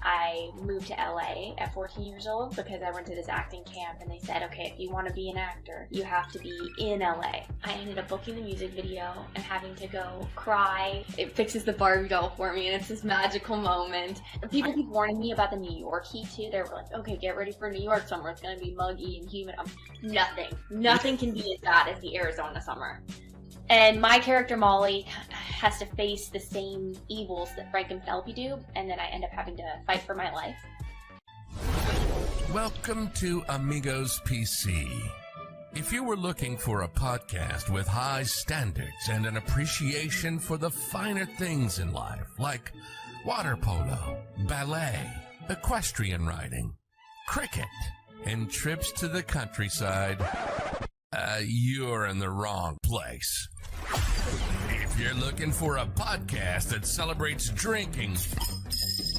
I moved to LA at 14 years old because I went to this acting camp and they said, okay, if you want to be an actor, you have to be in LA. I ended up booking the music video and having to go cry. It fixes the Barbie doll for me and it's this magical moment. People keep warning me about the New York heat too. They were like, okay, get ready for New York summer. It's going to be muggy and humid. Nothing can be as bad as the Arizona summer. And my character, Molly, has to face the same evils that Frank and Penelope do, and then I end up having to fight for my life. Welcome to Amigos PC. If you were looking for a podcast with high standards and an appreciation for the finer things in life, like water polo, ballet, equestrian riding, cricket, and trips to the countryside, you're in the wrong place. If you're looking for a podcast that celebrates drinking,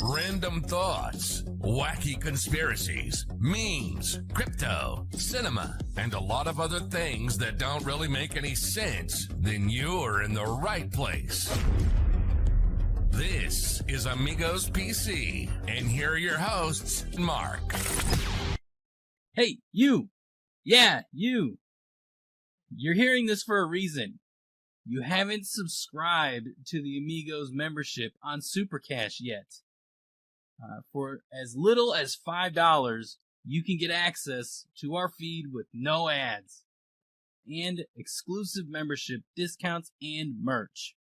random thoughts, wacky conspiracies, memes, crypto, cinema, and a lot of other things that don't really make any sense, then you're in the right place. This is Amigos PC, and here are your hosts, Mark. Hey, you! Yeah, you! You're hearing this for a reason. You haven't subscribed to the Amigos membership on Supercash yet. For as little as $5, you can get access to our feed with no ads, and exclusive membership discounts and merch.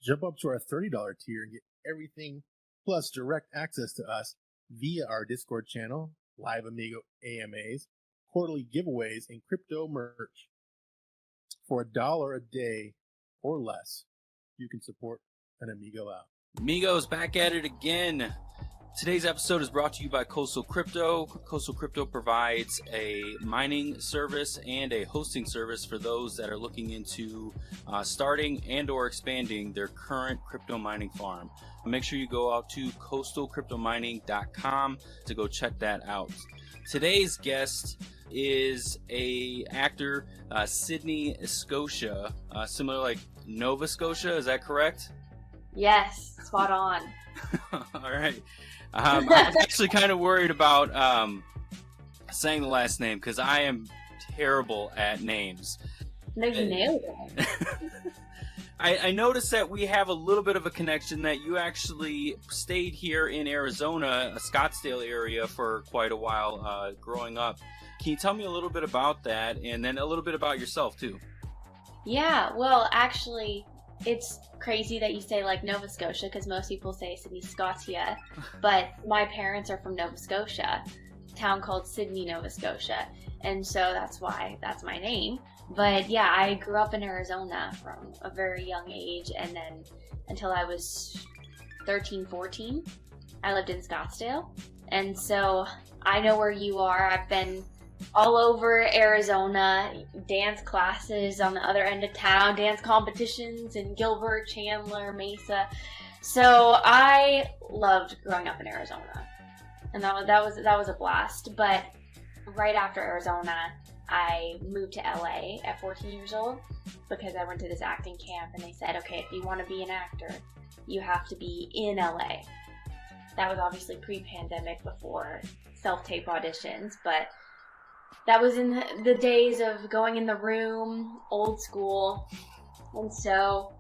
Jump up to our $30 tier and get everything plus direct access to us via our Discord channel, live Amigo AMAs, quarterly giveaways, and crypto merch. For $1 a day or less, you can support an Amigo out. Amigos, back at it again. Today's episode is brought to you by Coastal Crypto. Coastal Crypto provides a mining service and a hosting service for those that are looking into starting and or expanding their current crypto mining farm. Make sure you go out to coastalcryptomining.com to go check that out. Today's guest is a actor, Sydney Scotia, similar like Nova Scotia, is that correct? Yes, spot on. All right. I was actually kind of worried about saying the last name because I am terrible at names. No, you nailed it. I noticed that we have a little bit of a connection, that you actually stayed here in Arizona, a Scottsdale area, for quite a while growing up. Can you tell me a little bit about that, and then a little bit about yourself, too? Yeah, well, actually, it's crazy that you say, like, Nova Scotia, because most people say Sydney Scotia, but my parents are from Nova Scotia, a town called Sydney, Nova Scotia, and so that's why that's my name. But yeah, I grew up in Arizona from a very young age, and then until I was 13, 14, I lived in Scottsdale, and so I know where you are. I've been all over Arizona, dance classes on the other end of town, dance competitions in Gilbert, Chandler, Mesa. So I loved growing up in Arizona, and that was a blast. But right after Arizona, I moved to LA at 14 years old because I went to this acting camp and they said, okay, if you want to be an actor, you have to be in LA. That was obviously pre-pandemic, before self-tape auditions, but that was in the days of going in the room, old school. And so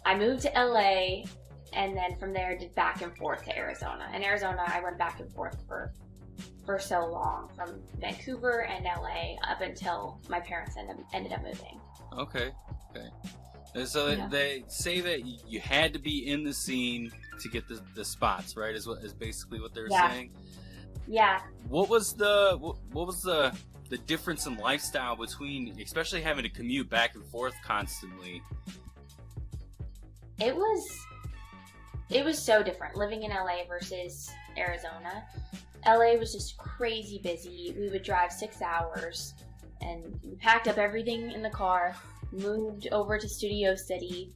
I moved to LA, and then from there did back and forth to Arizona. In Arizona, I went back and forth for so long, from Vancouver and LA up until my parents ended up moving. Okay. And so yeah, they say that you had to be in the scene to get the spots, right? Is basically what they're saying. Yeah. What was the difference in lifestyle between, especially having to commute back and forth constantly? It was so different living in LA versus Arizona. LA was just crazy busy. We would drive 6 hours, and we packed up everything in the car, moved over to Studio City,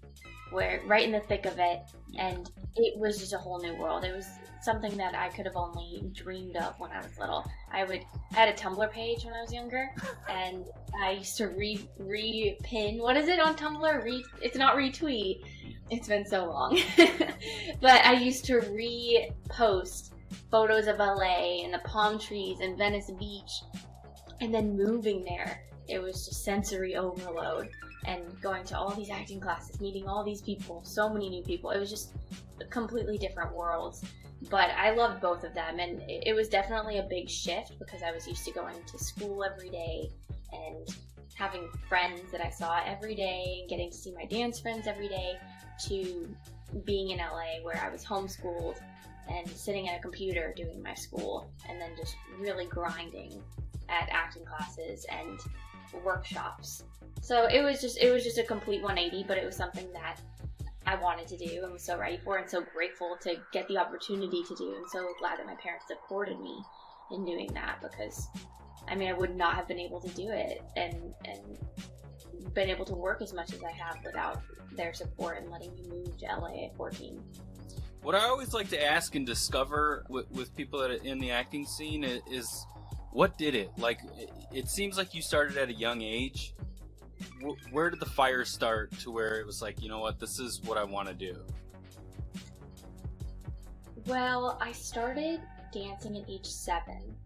where right in the thick of it, and it was just a whole new world. It was something that I could have only dreamed of when I was little. I had a Tumblr page when I was younger, and I used to re-pin. What is it on Tumblr? It's not retweet, It's been so long. But I used to repost photos of LA and the palm trees and Venice Beach, and then moving there. It was just sensory overload, and going to all these acting classes, meeting all these people, so many new people. It was just completely different worlds. But I loved both of them, and it was definitely a big shift because I was used to going to school every day and having friends that I saw every day and getting to see my dance friends every day, to being in LA where I was homeschooled and sitting at a computer doing my school, and then just really grinding at acting classes and workshops. So it was just a complete 180, but it was something that I wanted to do and was so ready for and so grateful to get the opportunity to do, and so glad that my parents supported me in doing that, because I mean, I would not have been able to do it and been able to work as much as I have without their support and letting me move to LA at 14. What I always like to ask and discover with people that are in the acting scene is what did it? Like, it seems like you started at a young age. Where did the fire start to where it was like, you know what, this is what I want to do? Well, I started dancing at age 7.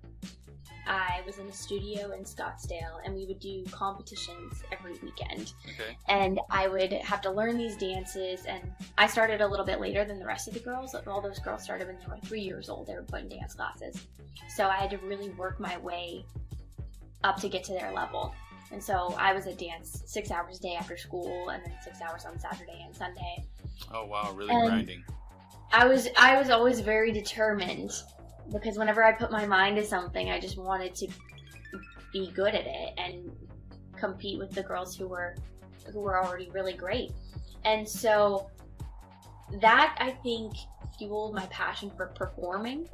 I was in a studio in Scottsdale, and we would do competitions every weekend. Okay. And I would have to learn these dances, and I started a little bit later than the rest of the girls. All those girls started when they were 3 years old. They were put in dance classes. So I had to really work my way up to get to their level. And so I was at dance 6 hours a day after school, and then 6 hours on Saturday and Sunday. Oh wow, really and grinding. I was always very determined, because whenever I put my mind to something, I just wanted to be good at it and compete with the girls who were already really great. And so that, I think, fueled my passion for performing,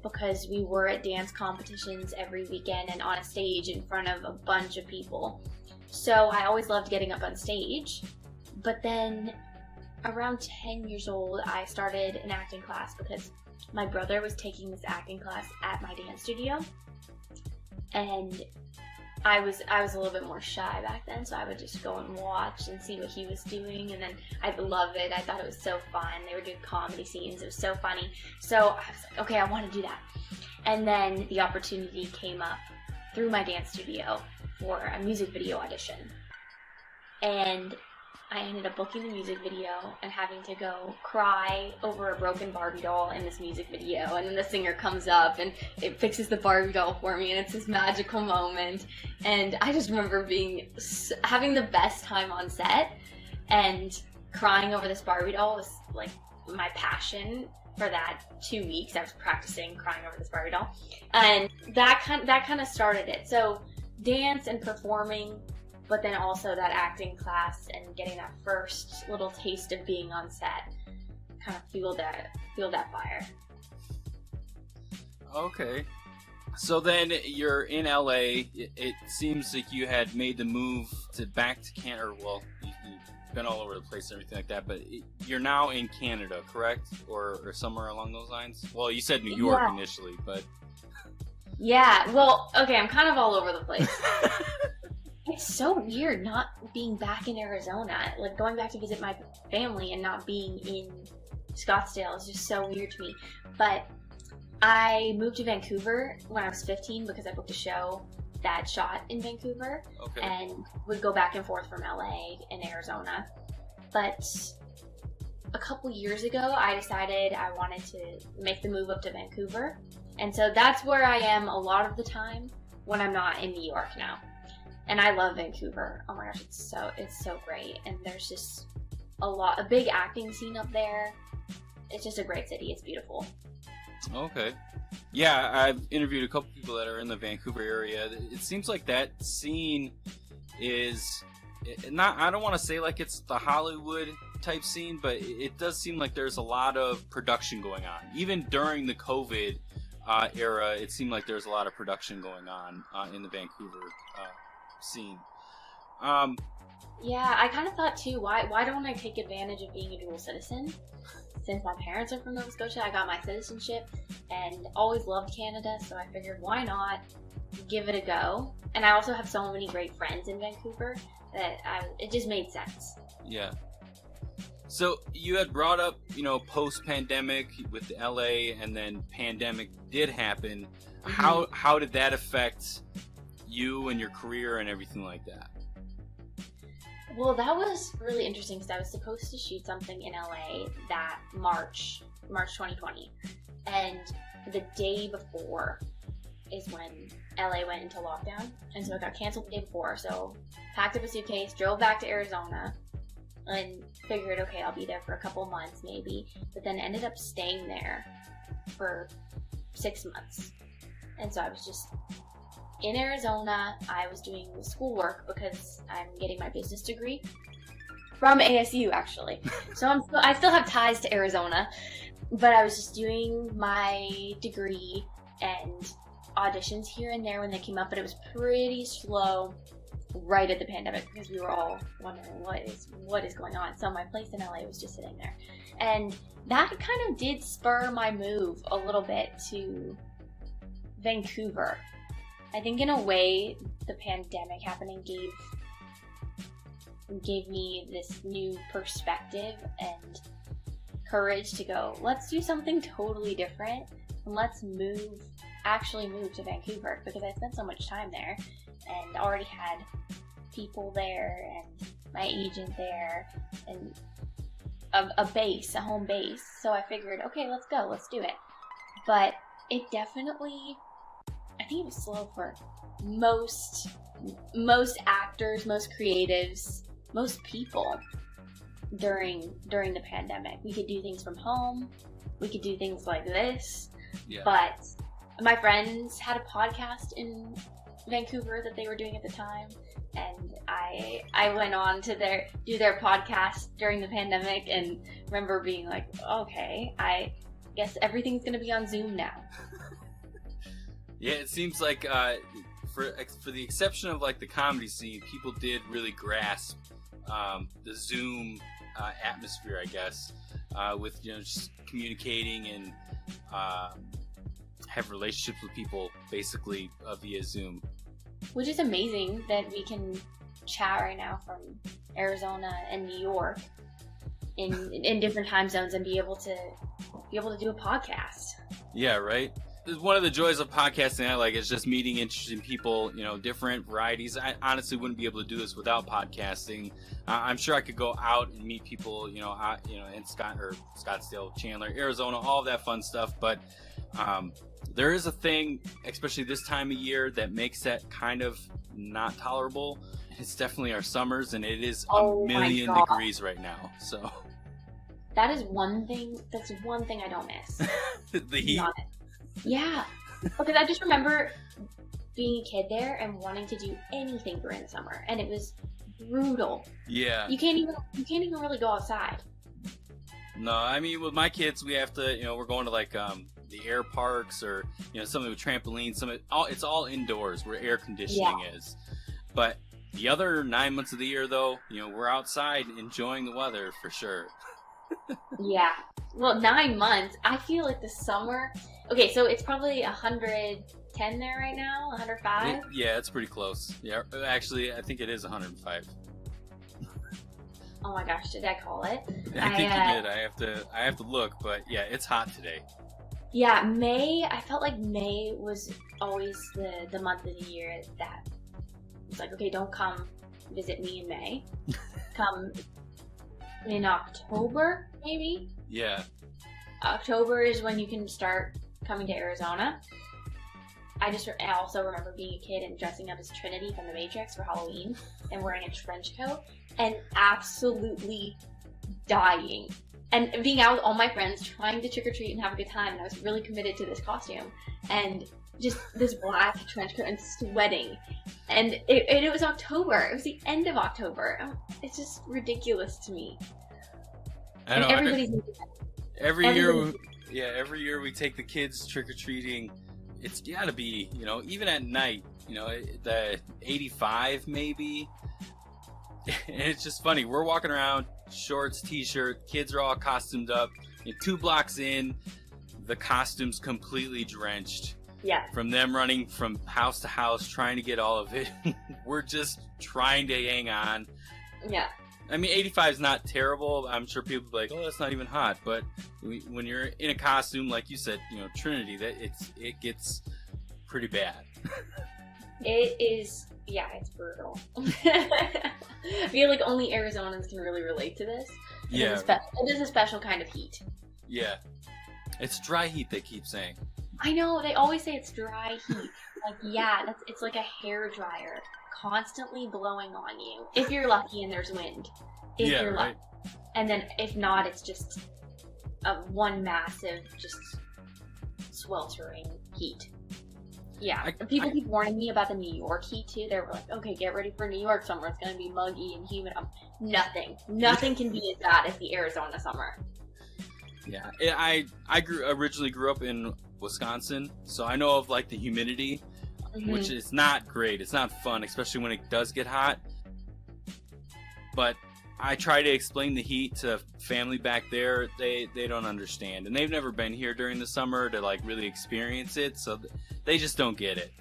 because we were at dance competitions every weekend and on a stage in front of a bunch of people. So I always loved getting up on stage. But then around 10 years old, I started an acting class because my brother was taking this acting class at my dance studio, and I was a little bit more shy back then, so I would just go and watch and see what he was doing, and then I'd love it. I thought it was so fun. They were doing comedy scenes. It was so funny. So I was like, okay, I want to do that. And then the opportunity came up through my dance studio for a music video audition, and I ended up booking the music video and having to go cry over a broken Barbie doll in this music video. And then the singer comes up and it fixes the Barbie doll for me, and it's this magical moment. And I just remember having the best time on set, and crying over this Barbie doll was like my passion for that 2 weeks. I was practicing crying over this Barbie doll, and that kind of started it. So dance and performing, but then also that acting class and getting that first little taste of being on set kind of fueled that fire. Okay. So then you're in LA. It seems like you had made the move back to Canada. Well, you've been all over the place and everything like that, but you're now in Canada, correct? Or somewhere along those lines? Well, you said New York initially, but... Yeah, well, okay, I'm kind of all over the place. It's so weird not being back in Arizona. Like, going back to visit my family and not being in Scottsdale is just so weird to me. But I moved to Vancouver when I was 15 because I booked a show that shot in Vancouver. Okay. And would go back and forth from LA and Arizona. But a couple years ago, I decided I wanted to make the move up to Vancouver. And so that's where I am a lot of the time when I'm not in New York now. And I love Vancouver. Oh my gosh, it's so great. And there's just a big acting scene up there. It's just a great city. It's beautiful. Okay. Yeah, I've interviewed a couple people that are in the Vancouver area. It seems like that scene is not, I don't want to say like it's the Hollywood type scene, but it does seem like there's a lot of production going on. Even during the COVID era, it seemed like there's a lot of production going on in the Vancouver scene. Yeah, I kind of thought too, why don't I take advantage of being a dual citizen? Since my parents are from Nova Scotia, I got my citizenship and always loved Canada, so I figured why not give it a go. And I also have so many great friends in Vancouver that it just made sense. Yeah. So you had brought up, post-pandemic with LA, and then pandemic did happen. Mm-hmm. How did that affect you and your career and everything like that? Well, that was really interesting because I was supposed to shoot something in LA that March 2020. And the day before is when LA went into lockdown. And so it got canceled the day before. So packed up a suitcase, drove back to Arizona, and figured, okay, I'll be there for a couple months maybe. But then ended up staying there for 6 months. And so I was just in Arizona. I was doing schoolwork because I'm getting my business degree from ASU, actually. So I still have ties to Arizona, but I was just doing my degree and auditions here and there when they came up, but it was pretty slow right at the pandemic because we were all wondering what is going on. So my place in LA was just sitting there. And that kind of did spur my move a little bit to Vancouver. I think in a way the pandemic happening gave me this new perspective and courage to go, let's do something totally different and let's actually move to Vancouver, because I spent so much time there and already had people there and my agent there and a home base. So I figured, okay, let's go, let's do it. But it definitely, I think it was slow for most actors, most creatives, most people during the pandemic. We could do things from home. We could do things like this. Yeah. But my friends had a podcast in Vancouver that they were doing at the time, and I went on to do their podcast during the pandemic, and remember being like, okay, I guess everything's gonna be on Zoom now. Yeah, it seems like for the exception of like the comedy scene, people did really grasp the Zoom atmosphere, I guess, with just communicating and have relationships with people basically via Zoom. Which is amazing that we can chat right now from Arizona and New York in different time zones and be able to do a podcast. Yeah, right. One of the joys of podcasting I like is just meeting interesting people, different varieties. I honestly wouldn't be able to do this without podcasting. I'm sure I could go out and meet people, in Scottsdale, Chandler, Arizona, all of that fun stuff. But there is a thing, especially this time of year, that makes that kind of not tolerable. It's definitely our summers, and it is a million degrees right now. So that is one thing. That's one thing I don't miss. The heat. Yeah, because I just remember being a kid there and wanting to do anything during the summer, and it was brutal. Yeah, you can't even really go outside. No, I mean with my kids, we have to, we're going to like the air parks or something with trampolines. It's all indoors where air conditioning is. But the other 9 months of the year, though, we're outside enjoying the weather for sure. Yeah. Well, 9 months. I feel like the summer. Okay, so it's probably 110 there right now, 105. Yeah, it's pretty close. Yeah, actually, I think it is 105. Oh my gosh, did I call it? I think you did. I have to look, but yeah, it's hot today. Yeah, May. I felt like May was always the month of the year that it's like, okay, don't come visit me in May. Come in October, maybe. Yeah. October is when you can start coming to Arizona. I also remember being a kid and dressing up as Trinity from The Matrix for Halloween and wearing a trench coat and absolutely dying. And being out with all my friends trying to trick-or-treat and have a good time, and I was really committed to this costume. And just this black trench coat and sweating. And it was October. It was the end of October. It's just ridiculous to me. I know. And everybody's every year we take the kids trick-or-treating. It's got to be, even at night, the 85 maybe. And it's just funny. We're walking around, shorts, t-shirt, kids are all costumed up. 2 blocks in, the costume's completely drenched. Yeah. From them running from house to house, trying to get all of it. We're just trying to hang on. Yeah. I mean, 85 is not terrible. I'm sure people will be like, oh, that's not even hot. But when you're in a costume, like you said, Trinity, it gets pretty bad. It is, yeah, it's brutal. I feel like only Arizonans can really relate to this. Yeah. It is a special kind of heat. Yeah. It's dry heat, they keep saying. I know, they always say it's dry heat. Like, yeah, it's like a hair dryer constantly blowing on you. If you're lucky and there's wind. If you're lucky. And then if not, it's just one massive, just sweltering heat. Yeah. People keep warning me about the New York heat too. They were like, okay, get ready for New York summer. It's going to be muggy and humid. Nothing can be as bad as the Arizona summer. Yeah. I originally grew up in Wisconsin, so I know of like the humidity, which is not great. It's not fun, especially when it does get hot. But I try to explain the heat to family back there. They don't understand, and they've never been here during the summer to like really experience it, so they just don't get it.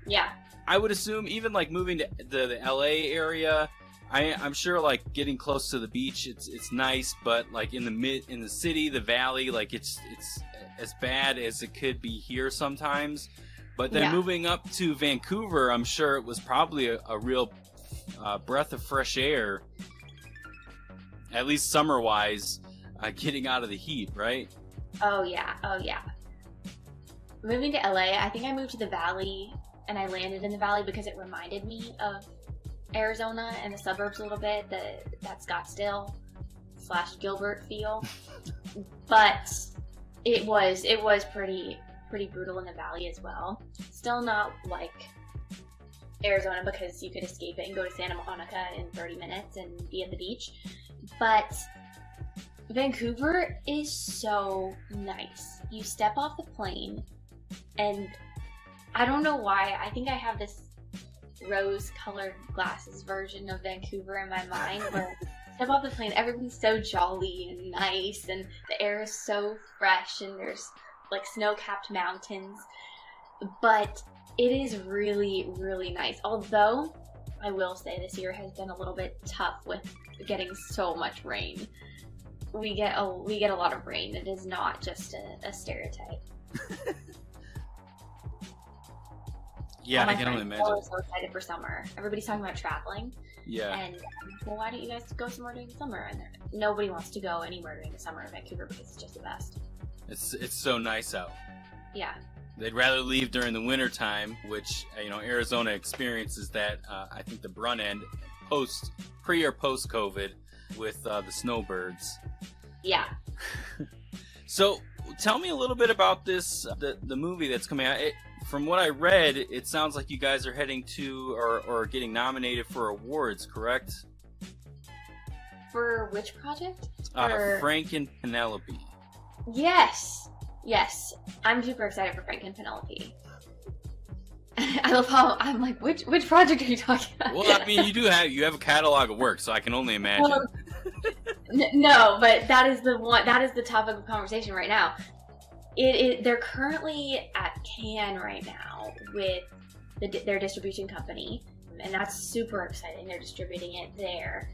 Yeah. I would assume even like moving to the LA area, I'm sure like getting close to the beach, it's nice, but like in the city, the valley, like it's as bad as it could be here sometimes. But then moving up to Vancouver, I'm sure it was probably a real breath of fresh air, at least summer-wise, getting out of the heat, right? Oh yeah. Moving to LA, I think I moved to the valley, and I landed in the valley because it reminded me of Arizona and the suburbs a little bit, that Scottsdale/Gilbert feel. But it was pretty brutal in the valley as well. Still not like Arizona because you could escape it and go to Santa Monica in 30 minutes and be at the beach. But Vancouver is so nice. You step off the plane, and I don't know why, I think I have this rose-colored glasses version of Vancouver in my mind where step off the plane, everybody's so jolly and nice, and the air is so fresh, and there's like snow-capped mountains. But it is really, really nice. Although, I will say this year has been a little bit tough with getting so much rain. We get a lot of rain. It is not just a stereotype. Yeah, I can only imagine. I'm so excited for summer. Everybody's talking about traveling. Yeah. And well, why don't you guys go somewhere during the summer? And nobody wants to go anywhere during the summer in Vancouver because it's just the best. It's so nice out. Yeah. They'd rather leave during the winter time, which Arizona experiences that. I think the brunt end, pre or post COVID, with the snowbirds. Yeah. So, tell me a little bit about this, the movie that's coming out. From what I read, it sounds like you guys are heading to or getting nominated for awards, correct? For which project? Frank and Penelope. Yes. I'm super excited for Frank and Penelope. I love how I'm like, which project are you talking about? Well, I mean, you have a catalog of work, so I can only imagine. No, but that is the topic of conversation right now. They're currently at Cannes right now with their distribution company, and that's super exciting. They're distributing it there,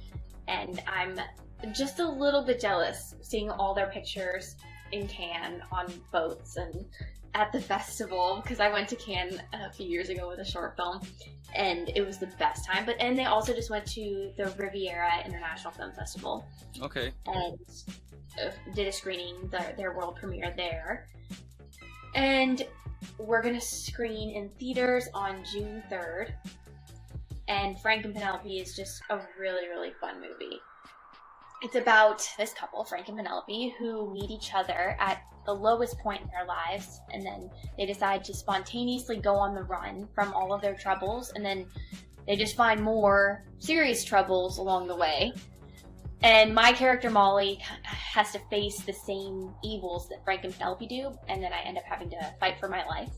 and I'm just a little bit jealous seeing all their pictures in Cannes on boats and at the festival, because I went to Cannes a few years ago with a short film, and it was the best time. And they also just went to the Riviera International Film Festival. Okay. And did a screening, their world premiere there. And we're going to screen in theaters on June 3rd. And Frank and Penelope is just a really, really fun movie. It's about this couple, Frank and Penelope, who meet each other at the lowest point in their lives, and then they decide to spontaneously go on the run from all of their troubles, and then they just find more serious troubles along the way. And my character, Molly, has to face the same evils that Frank and Penelope do, and then I end up having to fight for my life.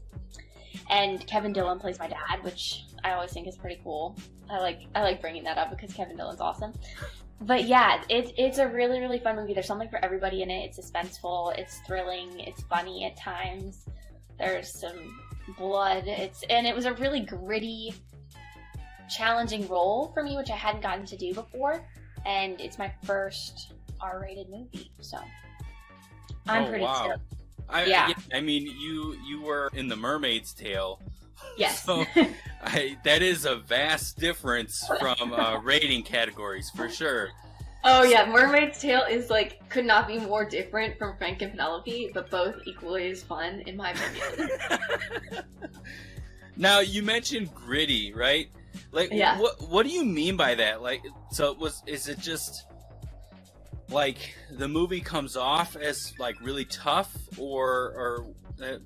And Kevin Dillion plays my dad, which I always think is pretty cool. I like bringing that up because Kevin Dillon's awesome. But yeah, it's a really, really fun movie. There's something for everybody in it. It's suspenseful, it's thrilling, it's funny at times. There's some blood. It was a really gritty, challenging role for me, which I hadn't gotten to do before. and it's my first R-rated movie, so I'm pretty stoked. I mean, you were in The Mermaid's Tale. Yes. So that is a vast difference from rating categories, for sure. Oh yeah, Mermaid's Tale is could not be more different from Frank and Penelope, but both equally as fun, in my opinion. Now, you mentioned gritty, right? Yeah. What do you mean by that? Is it just the movie comes off as really tough, or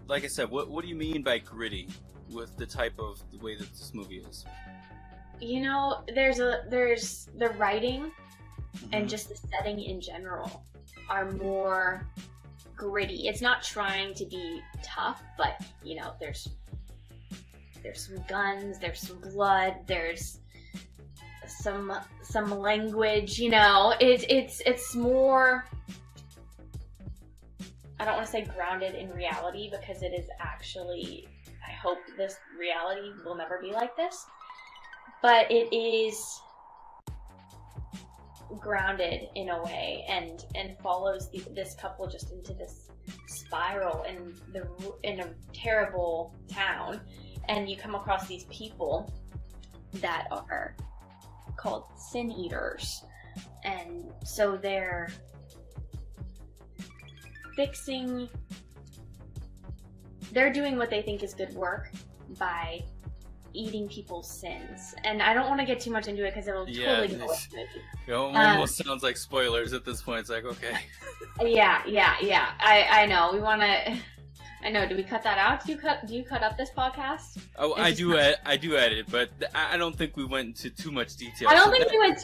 like I said, what do you mean by gritty with the way that this movie is? There's the writing and just the setting in general are more gritty. It's not trying to be tough, but there's some guns, there's some blood, there's some language. It's more, I don't want to say grounded in reality, because it is actually, I hope this reality will never be like this, but it is grounded in a way, and follows this couple just into this spiral in a terrible town, and you come across these people that are called sin eaters, and so they're doing what they think is good work by eating people's sins. And I don't want to get too much into it because it'll totally go away. It almost sounds like spoilers at this point. It's okay. Yeah. I know. We want to. I know. Do we cut that out? Do you cut up this podcast? Oh, I do edit, but I don't think we went into too much detail. I don't think we went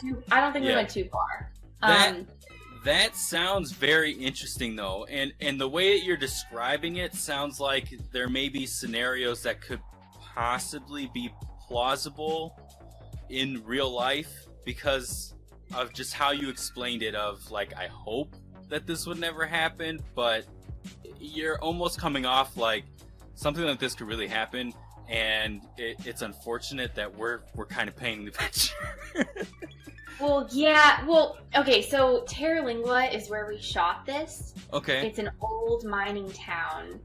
too far. That sounds very interesting, though, and the way that you're describing it sounds like there may be scenarios that could possibly be plausible in real life because of just how you explained it. I hope that this would never happen, but you're almost coming off like something like this could really happen, and it's unfortunate that we're kind of painting the picture. Well, yeah. Well, okay, so Terralingua is where we shot this. Okay. It's an old mining town,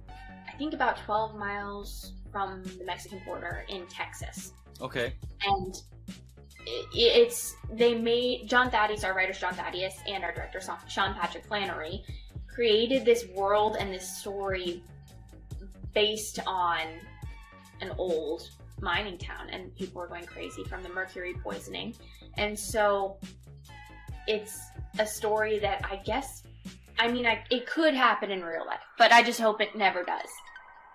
I think about 12 miles from the Mexican border in Texas. Okay. And John Thaddeus, our writer John Thaddeus, and our director Sean Patrick Flannery created this world and this story based on an old mining town, and people were going crazy from the mercury poisoning. And so it's a story that it could happen in real life, but I just hope it never does.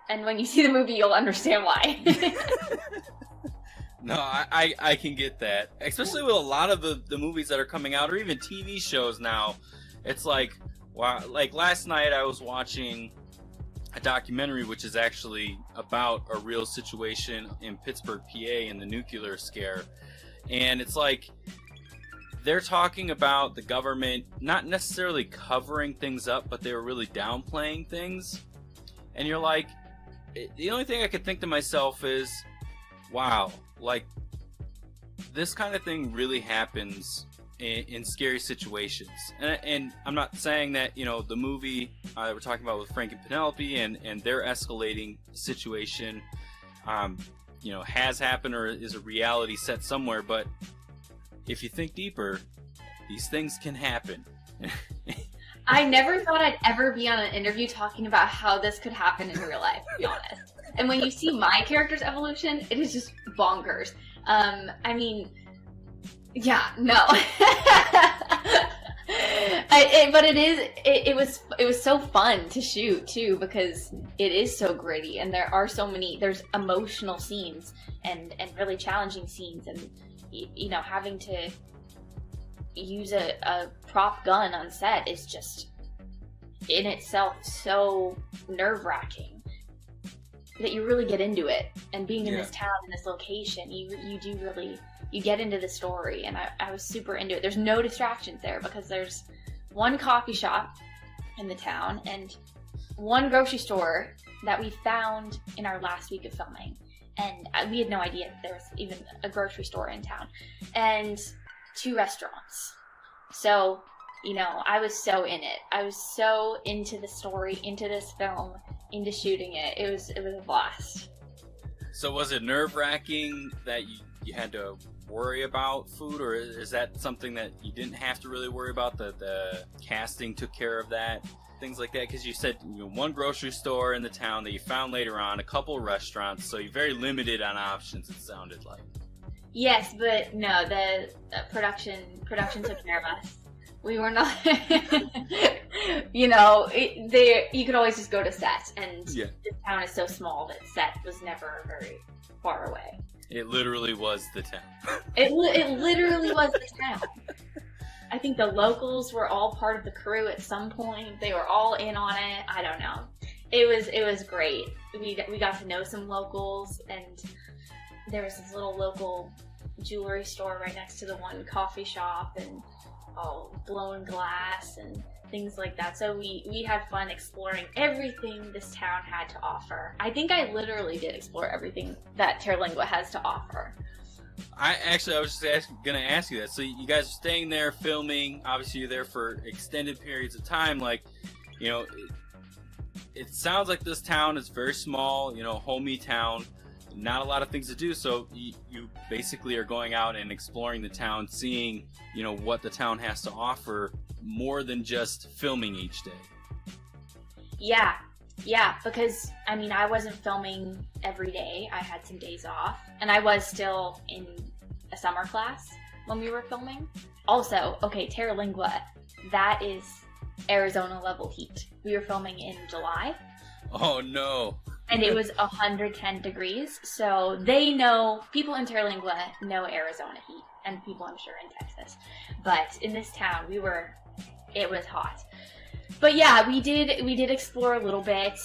And when you see the movie, you'll understand why. No, I can get that. Especially with a lot of the movies that are coming out, or even TV shows now. It's wow. Last night I was watching a documentary which is actually about a real situation in Pittsburgh, PA, in the nuclear scare. And it's they're talking about the government not necessarily covering things up, but they were really downplaying things. And you're the only thing I could think to myself is, wow, this kind of thing really happens in scary situations. And I'm not saying that, the movie we're talking about with Frank and Penelope and their escalating situation, has happened or is a reality set somewhere, but if you think deeper, these things can happen. I never thought I'd ever be on an interview talking about how this could happen in real life, to be honest. And when you see my character's evolution, it is just bonkers. Yeah, no. But it was so fun to shoot too, because it is so gritty, and there's emotional scenes and really challenging scenes, and having to use a prop gun on set is just in itself so nerve-wracking that you really get into it. And being in this town, in this location, you do really, you get into the story, and I was super into it. There's no distractions there because there's one coffee shop in the town and one grocery store that we found in our last week of filming, and we had no idea that there was even a grocery store in town, and 2 restaurants. So, I was so in it. I was so into the story, into this film, into shooting it. It was a blast. So was it nerve-wracking that you had to worry about food, or is that something that you didn't have to really worry about? The casting took care of that, things like that? Because you said one grocery store in the town that you found later on, a couple restaurants, so you're very limited on options, it sounded like. Yes, but no, the production took care of us. We were not, you could always just go to set, and this town is so small that set was never very far away. It literally was the town. It literally was the town. I think the locals were all part of the crew at some point. They were all in on it. I don't know. It was great. We got to know some locals, and there was this little local jewelry store right next to the one coffee shop, and blown glass and things like that. So we had fun exploring everything this town had to offer. I think I literally did explore everything that Terlingua has to offer. I was just going to ask you that. So you guys are staying there, filming. Obviously, you're there for extended periods of time. It sounds like this town is very small, homey town. Not a lot of things to do, so you basically are going out and exploring the town, seeing, what the town has to offer, more than just filming each day. Yeah, because, I wasn't filming every day. I had some days off, and I was still in a summer class when we were filming. Also, Terlingua, that is Arizona level heat. We were filming in July. Oh, no. And it was 110 degrees, so people in Terlingua know Arizona heat, and people I'm sure in Texas. But in this town, it was hot. But yeah, we did explore a little bit.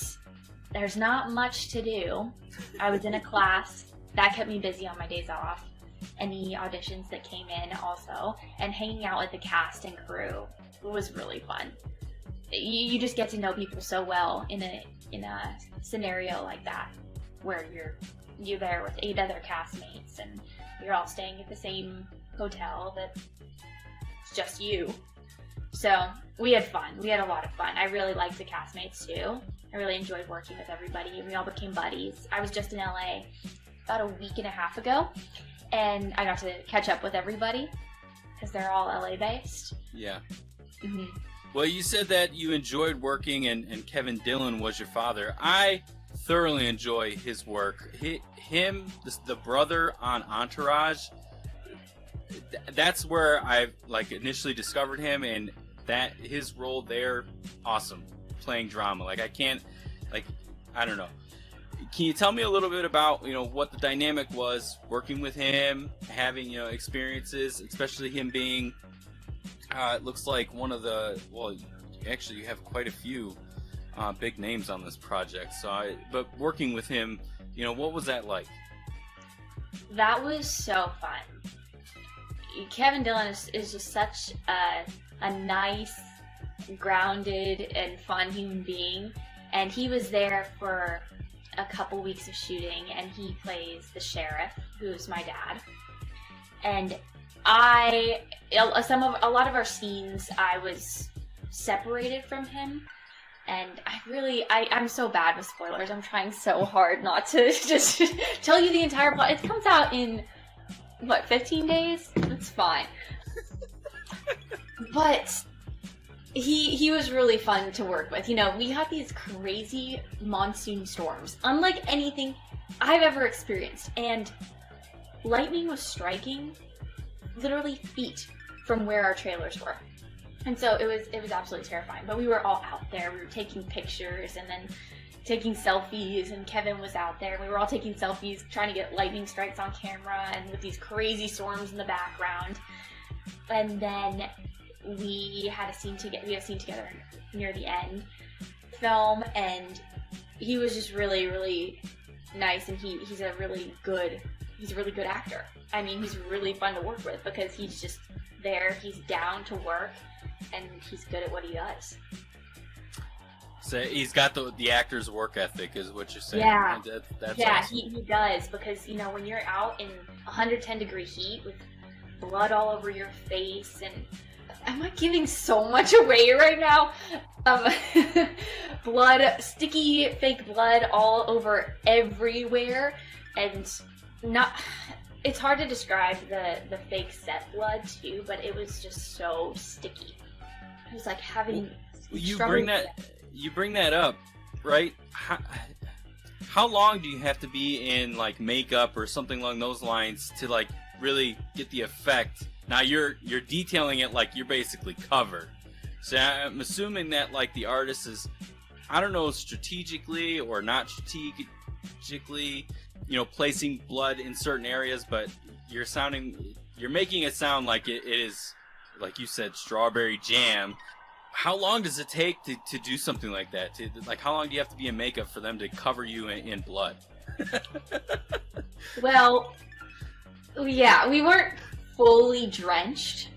There's not much to do. I was in a class. That kept me busy on my days off. Any auditions that came in also. And hanging out with the cast and crew was really fun. You just get to know people so well in a scenario like that, where you're there with 8 other castmates and you're all staying at the same hotel that's just you. So we had fun. We had a lot of fun. I really liked the castmates too. I really enjoyed working with everybody. We all became buddies. I was just in LA about a week and a half ago, and I got to catch up with everybody because they're all LA based. Yeah. Mm-hmm. Well, you said that you enjoyed working, and Kevin Dillion was your father. I thoroughly enjoy his work. The brother on Entourage, that's where I initially discovered him, and that his role there, awesome, playing drama. I don't know. Can you tell me a little bit about what the dynamic was working with him, having experiences, especially him being. It looks like one of actually you have quite a few big names on this project. But working with him, what was that like? That was so fun. Kevin Dillion is just such a nice, grounded, and fun human being. And he was there for a couple weeks of shooting, and he plays the sheriff, who's my dad. And a lot of our scenes, I was separated from him, and I'm so bad with spoilers. I'm trying so hard not to just tell you the entire plot. It comes out in 15 days? It's fine. But he was really fun to work with. We had these crazy monsoon storms, unlike anything I've ever experienced, and lightning was striking literally feet from where our trailers were. And so it was absolutely terrifying. But we were all out there. We were taking pictures and then taking selfies, and Kevin was out there. We were all taking selfies, trying to get lightning strikes on camera, and with these crazy storms in the background. And then we had a scene together near the end film, and he was just really, really nice, and he's a really good actor. He's really fun to work with because he's just there, he's down to work, and he's good at what he does. So he's got the actor's work ethic, is what you're saying. Yeah, that's yeah, awesome. he does, because when you're out in 110 degree heat with blood all over your face, and Am I giving so much away right now? Blood, sticky fake blood all over everywhere, and it's hard to describe the fake set blood too, but it was just so sticky. It was like having you bring that up, right? How long do you have to be in like makeup or something along those lines to like really get the effect? Now you're detailing it like you're basically covered. So I'm assuming that like the artist is, I don't know, strategically or not strategically, placing blood in certain areas, but you're making it sound like it is, like you said, strawberry jam. How long does it take to do something like that? Like, how long do you have to be in makeup for them to cover you in blood? Well, yeah, we weren't fully drenched,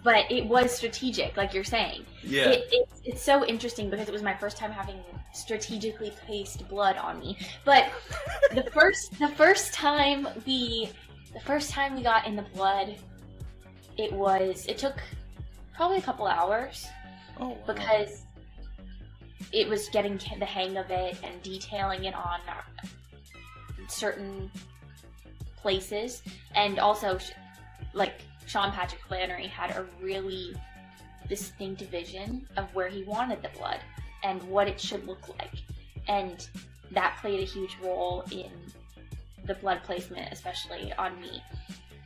but it was strategic, like you're saying. Yeah. It's so interesting because it was my first time having strategically placed blood on me. But the first time we got in the blood, it took probably a couple hours. Oh, wow. Because it was getting the hang of it and detailing it on certain places, and also like Sean Patrick Flannery had a really distinct vision of where he wanted the blood and what it should look like, and that played a huge role in the blood placement, especially on me.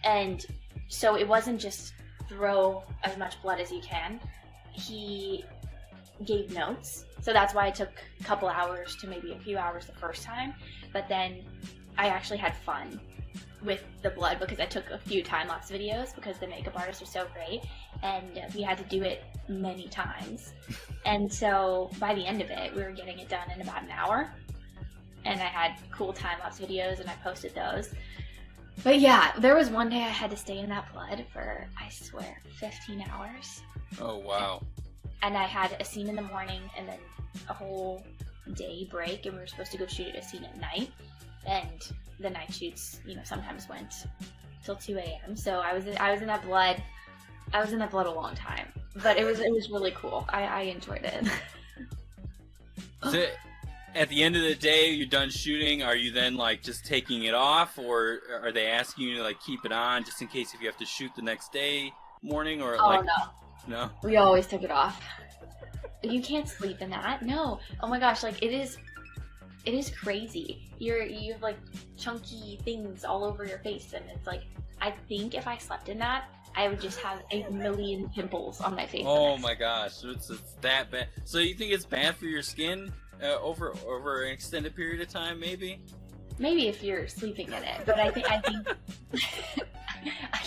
And so it wasn't just throw as much blood as you can. He gave notes, so that's why it took a couple hours to maybe a few hours the first time. But then I actually had fun with the blood because I took a few time-lapse videos because the makeup artists are so great, and we had to do it many times. And so by the end of it, we were getting it done in about an hour, and I had cool time-lapse videos and I posted those. But yeah, there was one day I had to stay in that blood for, I swear, 15 hours. Oh, wow. And I had a scene in the morning and then a whole day break, and we were supposed to go shoot a scene at night. And the night shoots, sometimes went till 2 a.m. So I was in that blood. I was in that blood a long time, but it was really cool. I enjoyed it. So, at the end of the day, you're done shooting. Are you then like just taking it off, or are they asking you to like keep it on just in case if you have to shoot the next day morning, or like? No. We always took it off. You can't sleep in that. No. Oh my gosh, like it is crazy. You have like chunky things all over your face, and it's like, I think if I slept in that, I would just have a million pimples on my face. Oh my gosh, it's that bad. So you think it's bad for your skin over an extended period of time, maybe? Maybe if you're sleeping in it, but I think I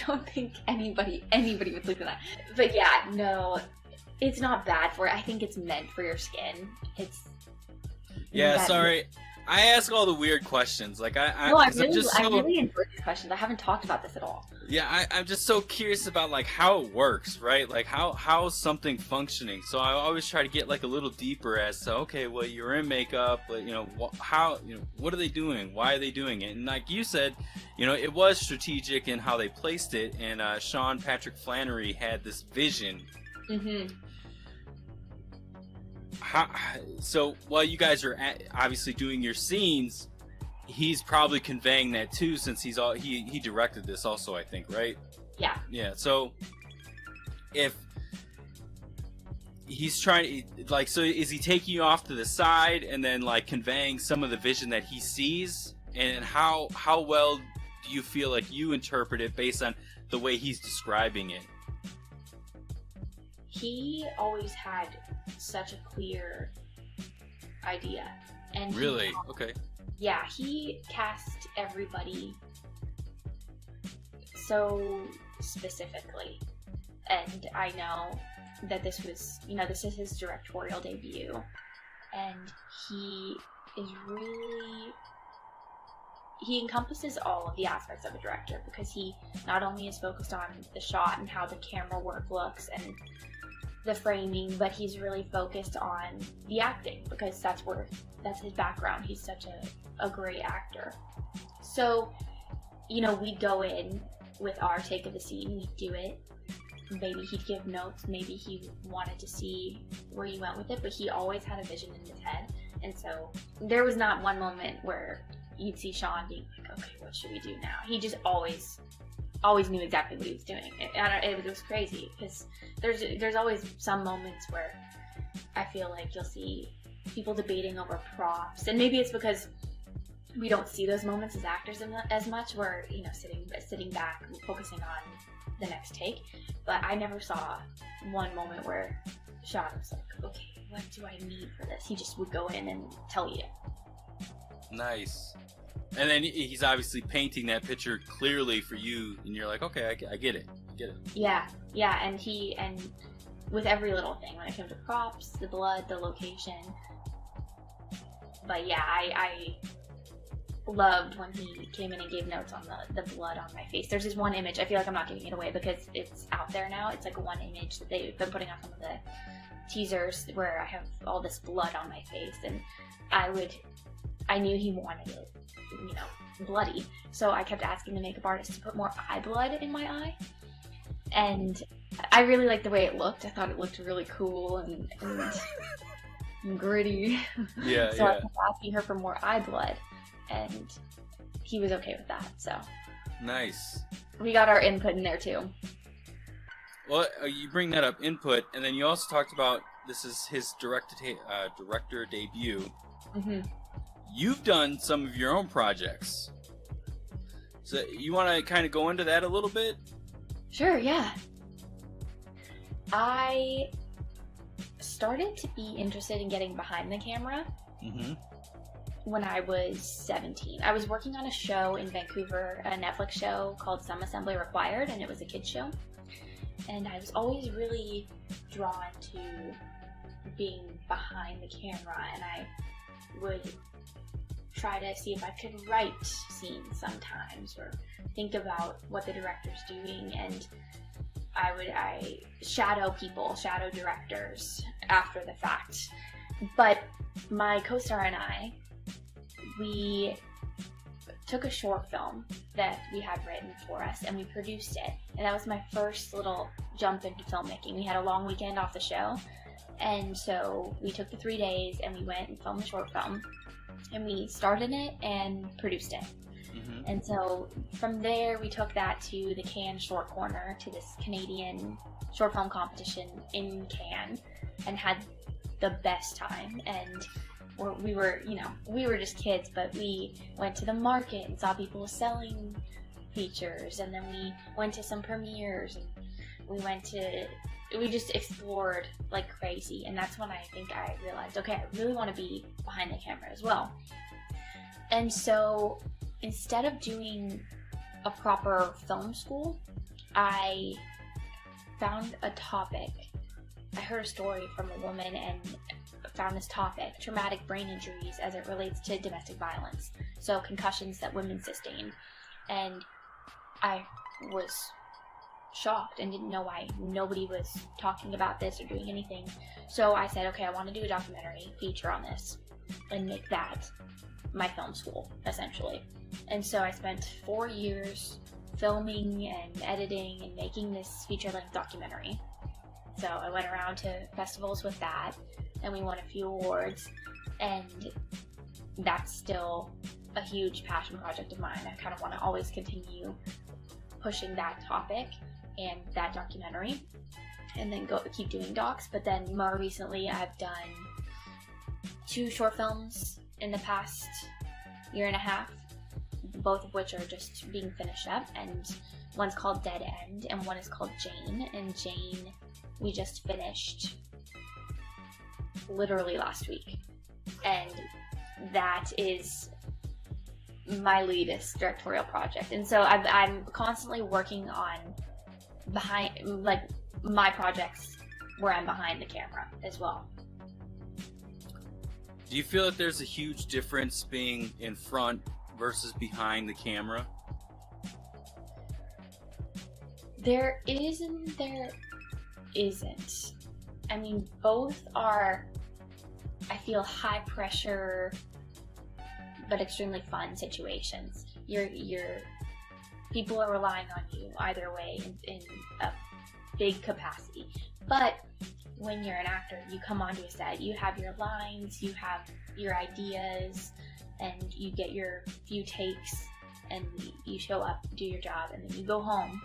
don't think anybody would sleep in that. But yeah, no, it's not bad for it. I think it's meant for your skin. Sorry. I ask all the weird questions. Like I really enjoy these questions. I haven't talked about this at all. Yeah, I'm just so curious about like how it works, right? Like how is something functioning? So I always try to get like a little deeper as to, okay, well, you're in makeup, but what are they doing? Why are they doing it? And like you said, it was strategic in how they placed it, and Sean Patrick Flannery had this vision. Mm-hmm. So while you guys are obviously doing your scenes, he's probably conveying that too, since he directed this also, I think, right? Yeah. So if he's trying to, like, so is he taking you off to the side and then like conveying some of the vision that he sees, and how well do you feel like you interpret it based on the way he's describing it? He always had such a clear idea, and really, okay. Yeah, he cast everybody so specifically, and I know that this was, this is his directorial debut, and he encompasses all of the aspects of a director, because he not only is focused on the shot and how the camera work looks and the framing, but he's really focused on the acting, because that's his background. He's such a great actor. So, we'd go in with our take of the scene, we'd do it, maybe he'd give notes, maybe he wanted to see where you went with it, but he always had a vision in his head. And so there was not one moment where you'd see Sean being like, okay, what should we do now? He just always knew exactly what he was doing. It was crazy, because there's always some moments where I feel like you'll see people debating over props, and maybe it's because we don't see those moments as actors as much. We're, you know, sitting back and focusing on the next take. But I never saw one moment where Sean was like, okay, what do I need for this? He just would go in and tell you. Nice. And then he's obviously painting that picture clearly for you, and you're like, okay, I get it. Yeah, and with every little thing, when it came to props, the blood, the location. But yeah, I loved when he came in and gave notes on the blood on my face. There's this one image, I feel like I'm not giving it away because it's out there now. It's like one image that they've been putting on some of the teasers where I have all this blood on my face, and I knew he wanted it, you know, bloody. So I kept asking the makeup artist to put more eye blood in my eye. And I really liked the way it looked. I thought it looked really cool and gritty. Yeah, so I kept asking her for more eye blood, and he was okay with that. So nice. We got our input in there too. Well, you bring that up, input, and then you also talked about this is his director debut. Mm-hmm. You've done some of your own projects. So you want to kind of go into that a little bit? Sure, yeah. I started to be interested in getting behind the camera when I was 17. I was working on a show in Vancouver, a Netflix show called Some Assembly Required, and it was a kids show. And I was always really drawn to being behind the camera, and I would try to see if I could write scenes sometimes, or think about what the director's doing, and I shadow directors after the fact. But my co-star and I, we took a short film that we had written for us, and we produced it, and that was my first little jump into filmmaking. We had a long weekend off the show, and so we took the 3 days and we went and filmed the short film, and we started it and produced it. And so from there we took that to the Cannes Short Corner, to this Canadian short film competition in Cannes, and had the best time. And we were just kids, but we went to the market and saw people selling features, and then we went to some premieres, and we just explored like crazy. And that's when I think I realized, okay, I really want to be behind the camera as well. And so instead of doing a proper film school, I found a topic. I heard a story from a woman and found this topic: traumatic brain injuries as it relates to domestic violence. So concussions that women sustain. And I was shocked and didn't know why nobody was talking about this or doing anything. So I said, okay, I want to do a documentary feature on this and make that my film school, essentially. And so I spent 4 years filming and editing and making this feature-length documentary. So I went around to festivals with that, and we won a few awards, and that's still a huge passion project of mine. I kind of want to always continue pushing that topic and that documentary, and then keep doing docs. But then more recently, I've done 2 short films in the past year and a half, both of which are just being finished up, and one's called Dead End and one is called Jane. And Jane we just finished literally last week, and that is my latest directorial project. And so I'm constantly working on my projects where I'm behind the camera as well. Do you feel that there's a huge difference being in front versus behind the camera? There is and there isn't. I mean, both are, I feel, high pressure but extremely fun situations. Your people are relying on you either way in a big capacity. But when you're an actor, you come onto a set, you have your lines, you have your ideas, and you get your few takes, and you show up, do your job, and then you go home,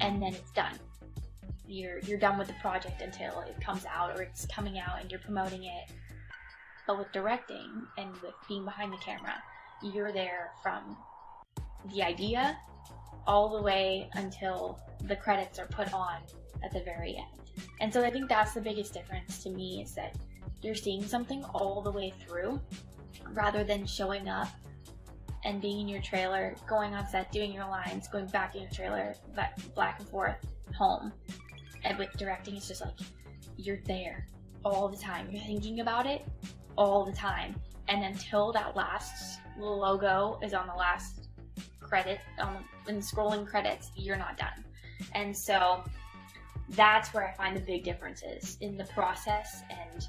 and then it's done. You're done with the project until it comes out, or it's coming out and you're promoting it. But with directing and with being behind the camera, you're there from the idea all the way until the credits are put on at the very end. And so I think that's the biggest difference to me, is that you're seeing something all the way through, rather than showing up and being in your trailer, going on set, doing your lines, going back in your trailer, back and forth, home. And with directing, it's just like, you're there all the time. You're thinking about it all the time. And until that last logo is on the last credit, in scrolling credits, you're not done. And so that's where I find the big differences in the process and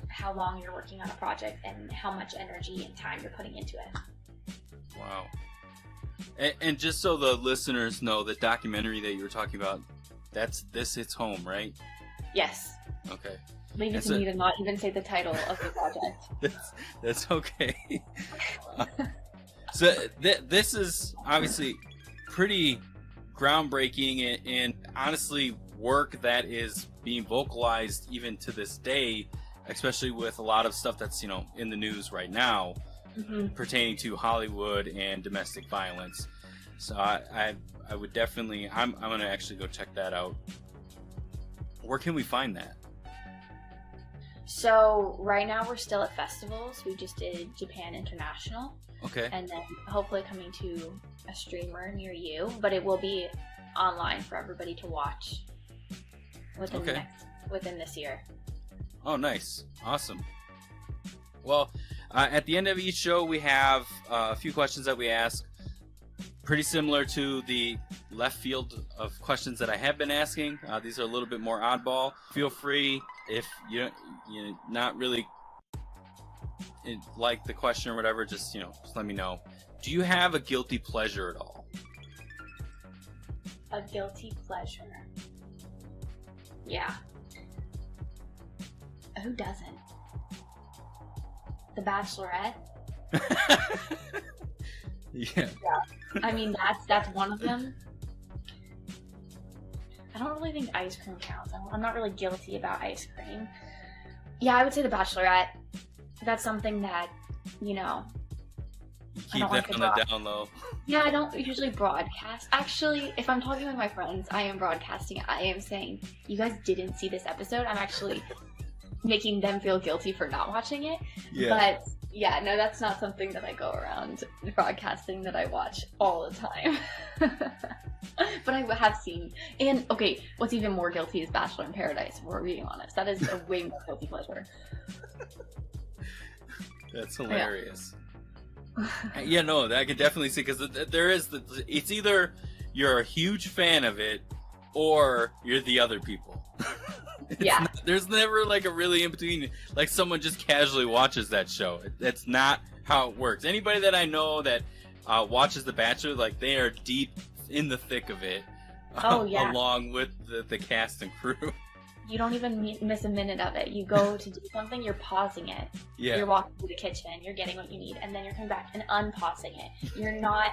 how long you're working on a project and how much energy and time you're putting into it. Wow. And just so the listeners know, the documentary that you were talking about, this hits home, right? Yes. Okay. Leave it to me to not even say the title of the project. That's okay. So this is obviously pretty groundbreaking and honestly work that is being vocalized even to this day, especially with a lot of stuff that's, in the news right now, pertaining to Hollywood and domestic violence. So I would definitely, I'm going to actually go check that out. Where can we find that? So right now we're still at festivals. We just did Japan International. Okay. And then hopefully coming to a streamer near you, but it will be online for everybody to watch within this year. Oh, nice. Awesome. Well, at the end of each show, we have a few questions that we ask, pretty similar to the left field of questions that I have been asking. These are a little bit more oddball. Feel free, if you're not really like the question or whatever, just let me know. Do you have a guilty pleasure at all? A guilty pleasure? Yeah. Who doesn't? The Bachelorette. Yeah. I mean, that's one of them. I don't really think ice cream counts. I'm not really guilty about ice cream. Yeah, I would say The Bachelorette. That's something that, You I keep don't that like on the down low. Yeah, I don't usually broadcast. Actually, if I'm talking with my friends, I am broadcasting. I am saying, you guys didn't see this episode. I'm actually making them feel guilty for not watching it. Yeah. But yeah, no, that's not something that I go around broadcasting that I watch all the time. But I have seen. And okay, what's even more guilty is Bachelor in Paradise, if we're being honest. That is a way more guilty pleasure. That's hilarious. Yeah, no, I can definitely see, because it's either you're a huge fan of it or you're the other people. Yeah. There's never like a really in between, like someone just casually watches that show. That's not how it works. Anybody that I know that watches The Bachelor, like they are deep in the thick of it. Oh, yeah. Along with the cast and crew. You don't even miss a minute of it. You go to do something, you're pausing it. Yeah. You're walking to the kitchen, you're getting what you need, and then you're coming back and unpausing it. You're not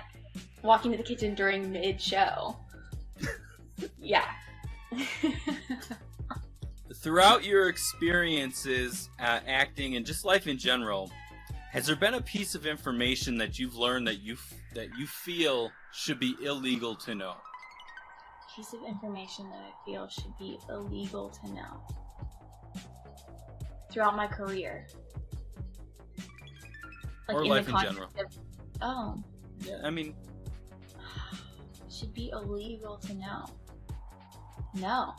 walking to the kitchen during mid-show. Yeah. Throughout your experiences acting and just life in general, has there been a piece of information that you've learned that you feel should be illegal to know? Piece of information that I feel should be illegal to know throughout my career, or in life in general. Yeah, I mean, should be illegal to know. No.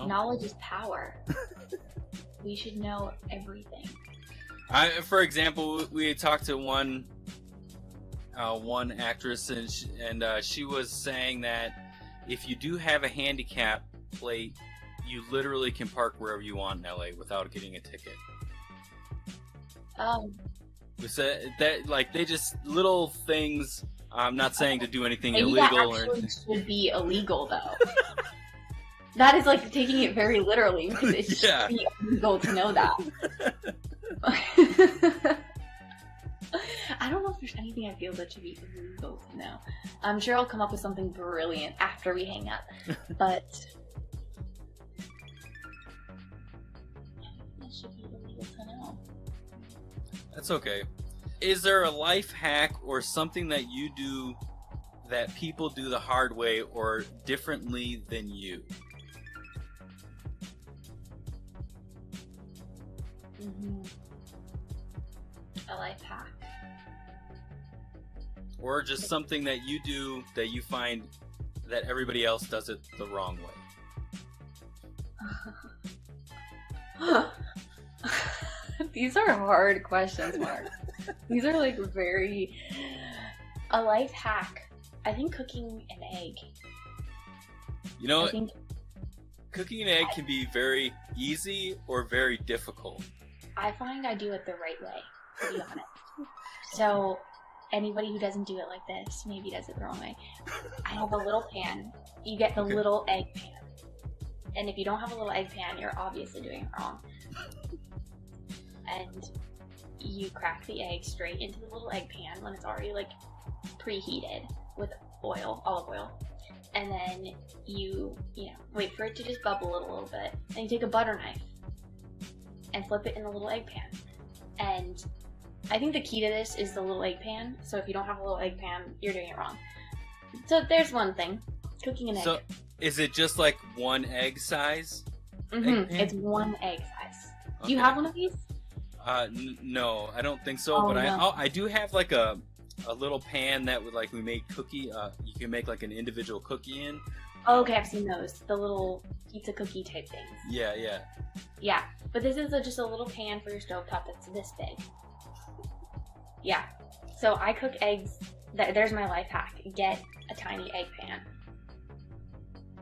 Knowledge is power. We should know everything. For example, we had talked to one actress, and she was saying that if you do have a handicap plate, you literally can park wherever you want in LA without getting a ticket. We said that, like, they just little things. I'm not saying to do anything Maybe illegal that actually should be illegal, though. That is like taking it very literally because it should Yeah. be illegal to know that. I don't know if there's anything I feel that should be illegal to know. I'm sure I'll come up with something brilliant after we hang up, but it should be illegal to know. That's okay. Is there a life hack or something that you do that people do the hard way or differently than you? A life hack. Or just something that you do that you find that everybody else does it the wrong way? These are hard questions, Mark. These are like very... A life hack. I think cooking an egg. You know, I think cooking an egg can be very easy or very difficult. I find I do it the right way, to be honest. So, anybody who doesn't do it like this maybe does it the wrong way. I have a little pan. You get the little egg pan. And if you don't have a little egg pan, you're obviously doing it wrong. And you crack the egg straight into the little egg pan when it's already like preheated with oil, olive oil. And then you wait for it to just bubble a little bit. And you take a butter knife and flip it in the little egg pan. And I think the key to this is the little egg pan. So if you don't have a little egg pan, you're doing it wrong. So there's one thing. Cooking an egg. So is it just like one egg size? Mm-hmm. It's one egg size. Okay. Do you have one of these? No, I don't think so. Oh, but no. I do have like a little pan that would like we make cookie. You can make like an individual cookie in. Oh, okay, I've seen those. The little pizza cookie type things. Yeah. Yeah, but this is just a little pan for your stovetop that's this big. Yeah, so I cook eggs. There's my life hack. Get a tiny egg pan.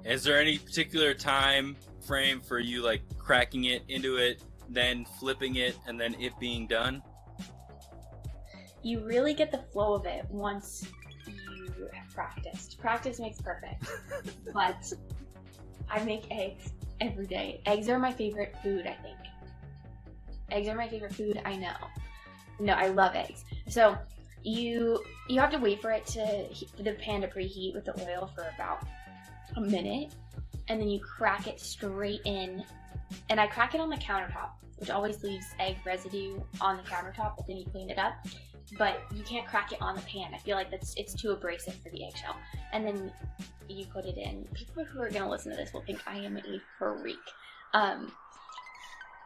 Is there any particular time frame for you like cracking it into it, then flipping it, and then it being done? You really get the flow of it once you have practiced. Practice makes perfect. But I make eggs every day. Eggs are my favorite food, I think. Eggs are my favorite food, I know. No, I love eggs. So you have to wait for it for the pan to preheat with the oil for about a minute, and then you crack it straight in. And I crack it on the countertop, which always leaves egg residue on the countertop, but then you clean it up. But you can't crack it on the pan. I feel like it's too abrasive for the eggshell. And then you put it in. People who are going to listen to this will think I am a freak.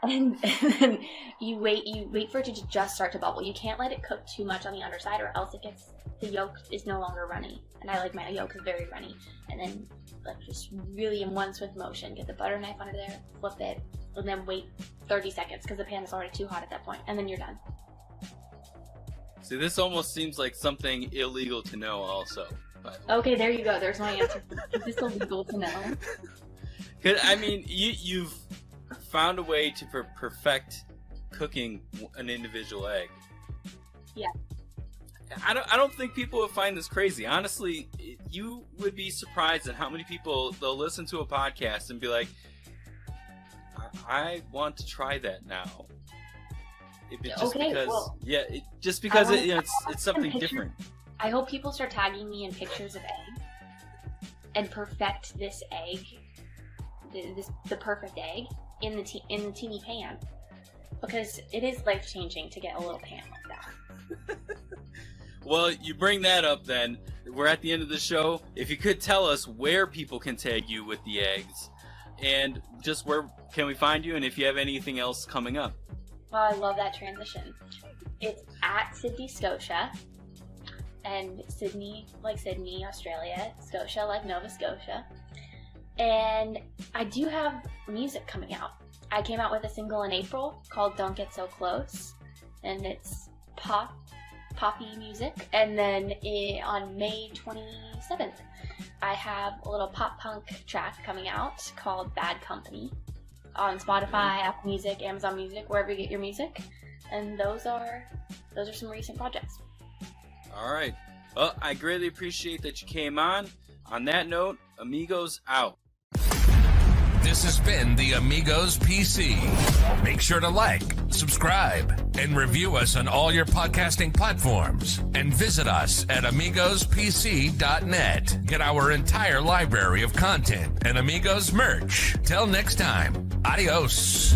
And then you wait for it to just start to bubble. You can't let it cook too much on the underside, or else the yolk is no longer runny. And I like my yolk is very runny. And then like just really in one swift motion, get the butter knife under there, flip it, and then wait 30 seconds because the pan is already too hot at that point, and then you're done. See, this almost seems like something illegal to know also. Okay, there you go. There's my answer. Is this illegal to know? Cause, I mean, you've found a way to perfect cooking an individual egg. Yeah. I don't think people would find this crazy. Honestly, you would be surprised at how many people they'll listen to a podcast and be like, I want to try that now. Just because it's something different. I hope people start tagging me in pictures of eggs and perfect this egg, the perfect egg in the teeny pan, because it is life changing to get a little pan like that. Well, you bring that up then. We're at the end of the show. If you could tell us where people can tag you with the eggs, and just where can we find you, and if you have anything else coming up. Oh, I love that transition. It's at Sydney Scotia, and Sydney like Sydney, Australia, Scotia like Nova Scotia. And I do have music coming out. I came out with a single in April called Don't Get So Close, and it's poppy music. And then on May 27th, I have a little pop punk track coming out called Bad Company on Spotify, Apple Music, Amazon Music, wherever you get your music. And those are some recent projects. All right. Well, I greatly appreciate that you came on. On that note, amigos out. This has been the Amigos PC. Make sure to like, subscribe, and review us on all your podcasting platforms. And visit us at amigospc.net. Get our entire library of content and Amigos merch. Till next time, adios.